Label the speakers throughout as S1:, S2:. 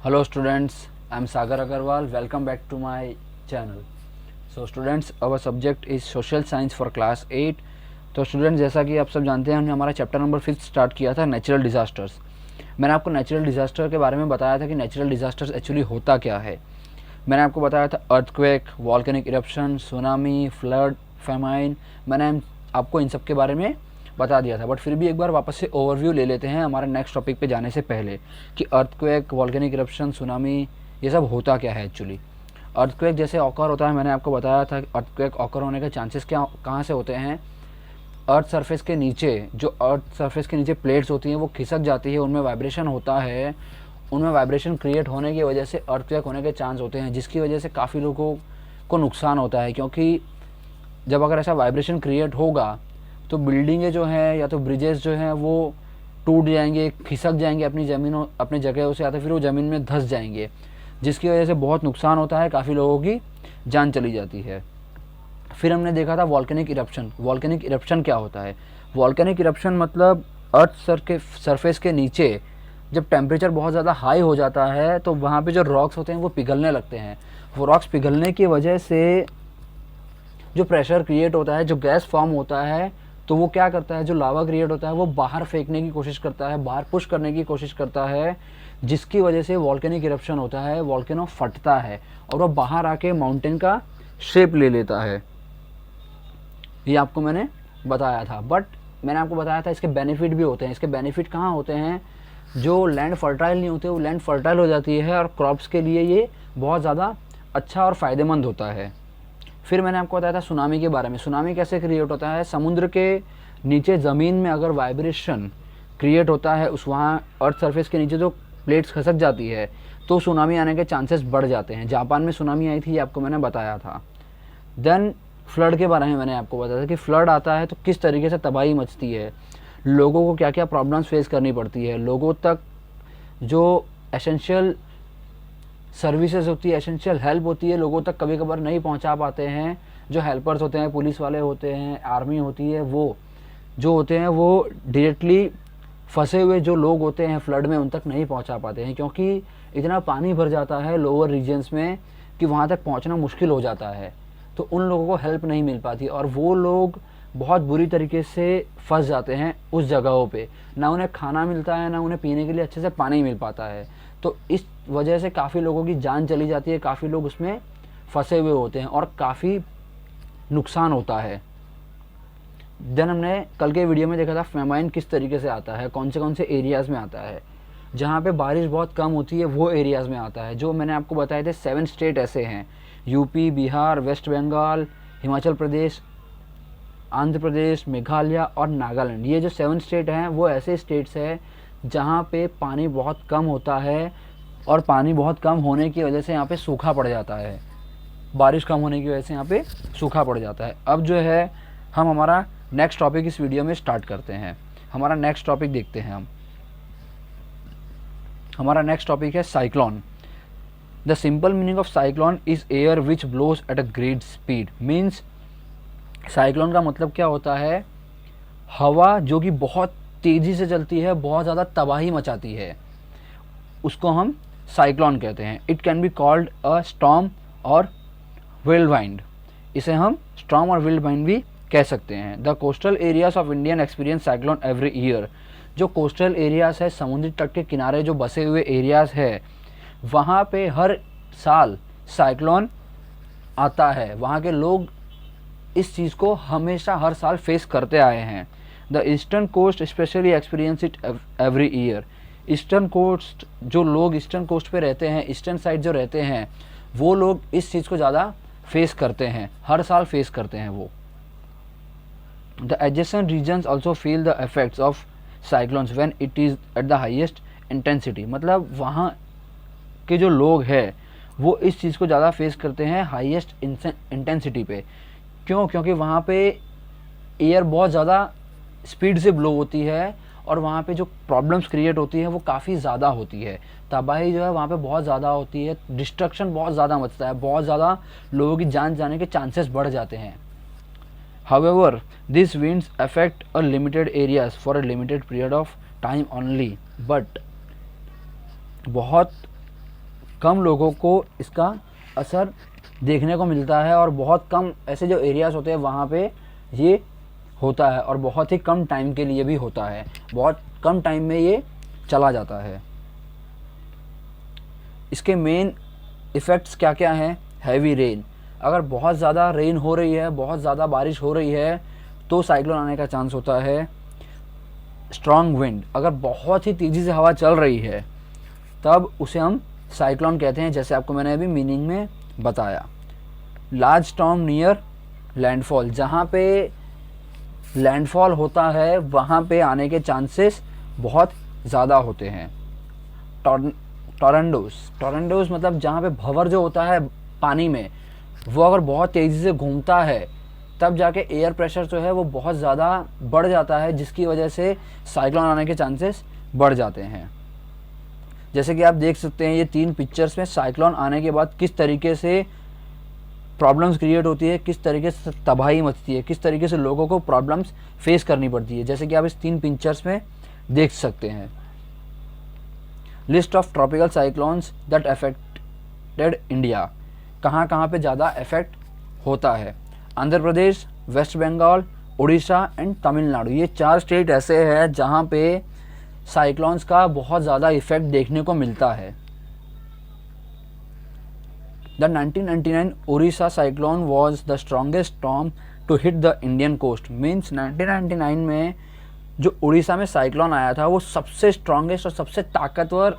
S1: Hello students, I am Sagar Agarwal. Welcome back to my channel. So students, our subject is social science for class 8. तो students, जैसा कि आप सब जानते हैं, हमने हमारा चैप्टर नंबर 5 स्टार्ट किया था नेचुरल डिज़ास्टर्स। मैंने आपको नेचुरल डिज़ास्टर के बारे में बताया था कि नेचुरल डिज़ास्टर्स एक्चुअली होता क्या है। मैंने आपको बताया था earthquake, volcanic eruption, tsunami, flood, famine. मैंने आपको इन सब के बारे में बता दिया था, बट फिर भी एक बार वापस से ओवरव्यू ले लेते हैं हमारे नेक्स्ट टॉपिक पे जाने से पहले कि अर्थक्वेक, वॉल्केनिक इरप्शन, सुनामी ये सब होता क्या है एक्चुअली। अर्थक्वेक जैसे ऑकर होता है, मैंने आपको बताया था अर्थक्वेक ऑकर होने के चांसेस क्या कहाँ से होते हैं। अर्थ सरफेस के नीचे, जो अर्थ सरफेस के नीचे प्लेट्स होती हैं वो खिसक जाती है, उनमें वाइब्रेशन होता है। उनमें वाइब्रेशन क्रिएट होने की वजह से अर्थक्वेक होने के चांस होते हैं, जिसकी वजह से काफ़ी लोगों को नुकसान होता है। क्योंकि जब अगर ऐसा वाइब्रेशन क्रिएट होगा तो बिल्डिंगें जो हैं या तो ब्रिजेस जो हैं वो टूट जाएंगे, खिसक जाएंगे अपनी जगह से, या तो फिर वो ज़मीन में धंस जाएंगे, जिसकी वजह से बहुत नुकसान होता है, काफ़ी लोगों की जान चली जाती है। फिर हमने देखा था वॉल्केनिक इरप्शन। वॉल्केनिक इरप्शन क्या होता है? वॉल्केनिक इरप्शन मतलब अर्थ के सरफेस के नीचे जब टेम्परेचर बहुत ज़्यादा हाई हो जाता है तो वहाँ पे जो रॉक्स होते हैं वो पिघलने लगते हैं। वो रॉक्स पिघलने की वजह से जो प्रेशर क्रिएट होता है, जो गैस फॉर्म होता है, तो वो क्या करता है, जो लावा क्रिएट होता है वो बाहर फेंकने की कोशिश करता है, बाहर पुश करने की कोशिश करता है, जिसकी वजह से वॉल्केनिक इरप्शन होता है। वॉल्केनो फटता है और वो बाहर आके माउंटेन का शेप ले लेता है। ये आपको मैंने बताया था, बट मैंने आपको बताया था इसके बेनिफिट भी होते हैं। इसके बेनिफिट कहाँ होते हैं? जो लैंड फर्टाइल नहीं होते वो लैंड फर्टाइल हो जाती है और क्रॉप्स के लिए ये बहुत ज़्यादा अच्छा और फ़ायदेमंद होता है। फिर मैंने आपको बताया था सुनामी के बारे में। सुनामी कैसे क्रिएट होता है? समुद्र के नीचे ज़मीन में अगर वाइब्रेशन क्रिएट होता है, उस वहाँ अर्थ सरफेस के नीचे जो प्लेट्स खसक जाती है तो सुनामी आने के चांसेस बढ़ जाते हैं। जापान में सुनामी आई थी, ये आपको मैंने बताया था। देन फ्लड के बारे में मैंने आपको बताया था कि फ्लड आता है तो किस तरीके से तबाही मचती है, लोगों को क्या क्या प्रॉब्लम्स फेस करनी पड़ती है, लोगों तक जो एसेंशियल सर्विसेज होती है, एसेंशियल हेल्प होती है, लोगों तक कभी कभार नहीं पहुंचा पाते हैं। जो हेल्पर्स होते हैं, पुलिस वाले होते हैं, आर्मी होती है, वो जो होते हैं वो डायरेक्टली फंसे हुए जो लोग होते हैं फ्लड में उन तक नहीं पहुंचा पाते हैं, क्योंकि इतना पानी भर जाता है लोअर रीजन्स में कि वहाँ तक पहुँचना मुश्किल हो जाता है। तो उन लोगों को हेल्प नहीं मिल पाती और वो लोग बहुत बुरी तरीके से फंस जाते हैं उस जगहों पे। ना उन्हें खाना मिलता है, ना उन्हें पीने के लिए अच्छे से पानी मिल पाता है। तो इस वजह से काफ़ी लोगों की जान चली जाती है, काफ़ी लोग उसमें फंसे हुए होते हैं और काफ़ी नुकसान होता है। देन हमने कल के वीडियो में देखा था फेमाइन किस तरीके से आता है, कौन से एरियाज़ में आता है। जहाँ पे बारिश बहुत कम होती है वो एरियाज़ में आता है। जो मैंने आपको बताए थे 7 स्टेट ऐसे हैं, यूपी, बिहार, वेस्ट बंगाल, हिमाचल प्रदेश, आंध्र प्रदेश, मेघालय और नागालैंड। ये जो 7 स्टेट हैं वो ऐसे स्टेट्स हैं जहाँ पे पानी बहुत कम होता है और पानी बहुत कम होने की वजह से यहाँ पे सूखा पड़ जाता है। बारिश कम होने की वजह से यहाँ पे सूखा पड़ जाता है। अब जो है हम हमारा नेक्स्ट टॉपिक इस वीडियो में स्टार्ट करते हैं। हमारा नेक्स्ट टॉपिक देखते हैं हम। हमारा नेक्स्ट टॉपिक है cyclone. The simple meaning of cyclone is air which blows at a great speed. Means cyclone का मतलब क्या होता है? हवा जो कि बहुत तेज़ी से चलती है, बहुत ज़्यादा तबाही मचाती है, उसको हम साइक्लोन कहते हैं। It can be called a storm और व्हिर्लवाइंड। इसे हम स्टॉर्म और व्हिर्लवाइंड भी कह सकते हैं। The coastal areas of Indian experience cyclone every year. जो कोस्टल एरियाज है, समुद्री तट के किनारे जो बसे हुए एरियाज है, वहाँ पे हर साल साइक्लोन आता है। वहाँ के लोग इस चीज़ को हमेशा हर साल फेस करते आए हैं। The eastern coast specially experience it every year. Eastern coast, जो लोग ईस्टर्न कोस्ट पे रहते हैं, ईस्टर्न साइड जो रहते हैं, वो लोग इस चीज़ को ज़्यादा फेस करते हैं, हर साल फेस करते हैं वो। The adjacent regions also feel the effects of cyclones when it is at the highest intensity. मतलब वहाँ के जो लोग हैं वो इस चीज़ को ज़्यादा फेस करते हैं हाईएस्ट इंटेंसिटी पे। क्यों? क्योंकि वहाँ पे एयर बहुत ज़्यादा स्पीड से ब्लो होती है और वहाँ पे जो प्रॉब्लम्स क्रिएट होती है वो काफ़ी ज़्यादा होती है। तबाही जो है वहाँ पे बहुत ज़्यादा होती है, डिस्ट्रक्शन बहुत ज़्यादा मचता है, बहुत ज़्यादा लोगों की जान जाने के चांसेस बढ़ जाते हैं। However this winds affect a limited areas for a limited period of time only. But बहुत कम लोगों को इसका असर देखने को मिलता है और बहुत कम ऐसे जो एरियाज़ होते हैं वहाँ पे ये होता है और बहुत ही कम टाइम के लिए भी होता है, बहुत कम टाइम में ये चला जाता है। इसके मेन इफ़ेक्ट्स क्या क्या हैं? हैवी रेन, अगर बहुत ज़्यादा रेन हो रही है, बहुत ज़्यादा बारिश हो रही है तो साइक्लोन आने का चांस होता है। स्ट्रॉन्ग विंड, अगर बहुत ही तेज़ी से हवा चल रही है तब उसे हम साइक्लोन कहते हैं, जैसे आपको मैंने अभी मीनिंग में बताया। लार्ज स्टॉर्म नियर लैंडफॉल, जहाँ पे लैंडफॉल होता है वहाँ पे आने के चांसेस बहुत ज़्यादा होते हैं। टोरंडोज मतलब जहाँ पे भंवर जो होता है पानी में, वो अगर बहुत तेज़ी से घूमता है तब जाके एयर प्रेशर जो है वो बहुत ज़्यादा बढ़ जाता है, जिसकी वजह से साइक्लोन आने के चांसेस बढ़ जाते हैं। जैसे कि आप देख सकते हैं ये 3 पिक्चर्स में साइक्लोन आने के बाद किस तरीके से प्रॉब्लम्स क्रिएट होती है, किस तरीके से तबाही मचती है, किस तरीके से लोगों को प्रॉब्लम्स फेस करनी पड़ती है, जैसे कि आप इस 3 पिक्चर्स में देख सकते हैं। List of tropical cyclones that affected India, कहाँ कहाँ पे ज़्यादा इफेक्ट होता है? आंध्र प्रदेश, वेस्ट बंगाल, उड़ीसा एंड तमिलनाडु, ये 4 स्टेट ऐसे हैं जहाँ पे साइक्लोन्स का बहुत ज़्यादा इफेक्ट देखने को मिलता है। The 1999 Orissa cyclone was the strongest storm to hit the Indian coast, means 1999 में जो उड़ीसा में साइक्लोन आया था वो सबसे स्ट्रॉन्गेस्ट और सबसे ताकतवर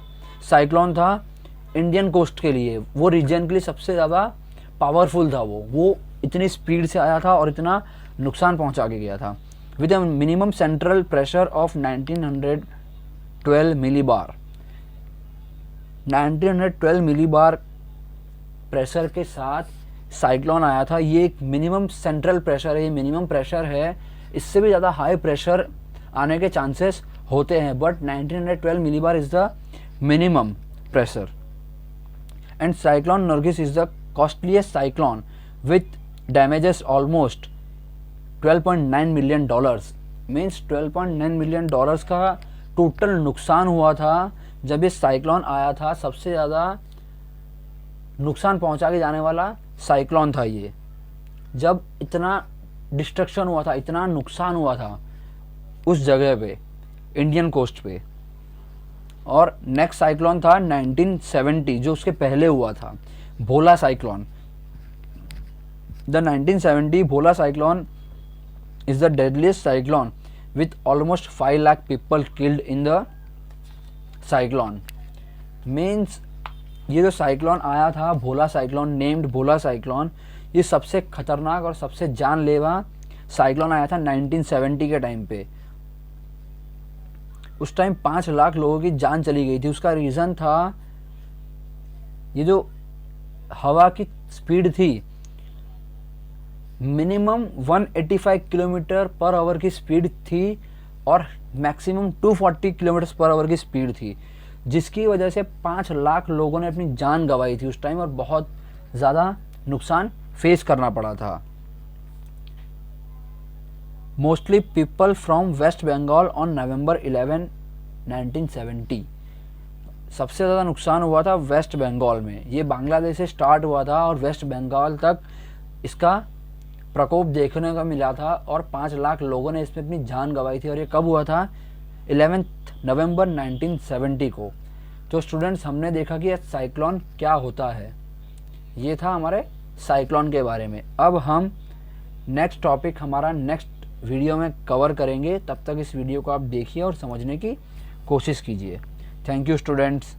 S1: साइक्लोन था इंडियन कोस्ट के लिए, वो रीजन के लिए सबसे ज़्यादा पावरफुल था। वो इतनी स्पीड से आया था और इतना नुकसान पहुंचा के गया था। With a minimum central pressure of 1912 millibar, 1912 millibar pressure के साथ साइक्लोन आया था। ये एक मिनिमम सेंट्रल प्रेशर है, ये मिनिमम प्रेशर है, इससे भी ज़्यादा हाई प्रेशर आने के चांसेस होते हैं, but 1912 millibar is the minimum pressure. And cyclone Nargis is the costliest cyclone with damages almost $12.9 million, means $12.9 million का टोटल नुकसान हुआ था जब ये साइक्लोन आया था। सबसे ज़्यादा नुकसान पहुंचा के जाने वाला साइक्लोन था ये, जब इतना डिस्ट्रक्शन हुआ था, इतना नुकसान हुआ था उस जगह पे, इंडियन कोस्ट पे। और नेक्स्ट साइक्लोन था 1970 जो उसके पहले हुआ था, Bhola cyclone. The 1970 Bhola cyclone is the deadliest cyclone with almost 5 lakh people killed in the cyclone, means ये जो साइक्लोन आया था भोला साइक्लोन, नेम्ड भोला साइक्लोन, ये सबसे खतरनाक और सबसे जानलेवा साइक्लोन आया था 1970 के टाइम पे। उस टाइम 5 लाख लोगों की जान चली गई थी। उसका रीज़न था ये जो हवा की स्पीड थी, मिनिमम 185 किलोमीटर पर आवर की स्पीड थी और मैक्सिमम 240 किलोमीटर पर आवर की स्पीड थी, जिसकी वजह से 5 लाख लोगों ने अपनी जान गंवाई थी उस टाइम और बहुत ज़्यादा नुकसान फेस करना पड़ा था। Mostly people from West Bengal on November 11, 1970। सबसे ज़्यादा नुकसान हुआ था वेस्ट बंगाल में। ये बांग्लादेश से स्टार्ट हुआ था और वेस्ट बंगाल तक इसका प्रकोप देखने को मिला था और 5 लाख लोगों ने इसमें अपनी जान गंवाई थी। और ये कब हुआ था? 11 नवंबर 1970 को। तो स्टूडेंट्स, हमने देखा कि साइक्लोन क्या होता है, ये था हमारे साइक्लोन के बारे में। अब हम नेक्स्ट टॉपिक हमारा नेक्स्ट वीडियो में कवर करेंगे। तब तक इस वीडियो को आप देखिए और समझने की कोशिश कीजिए। Thank you students.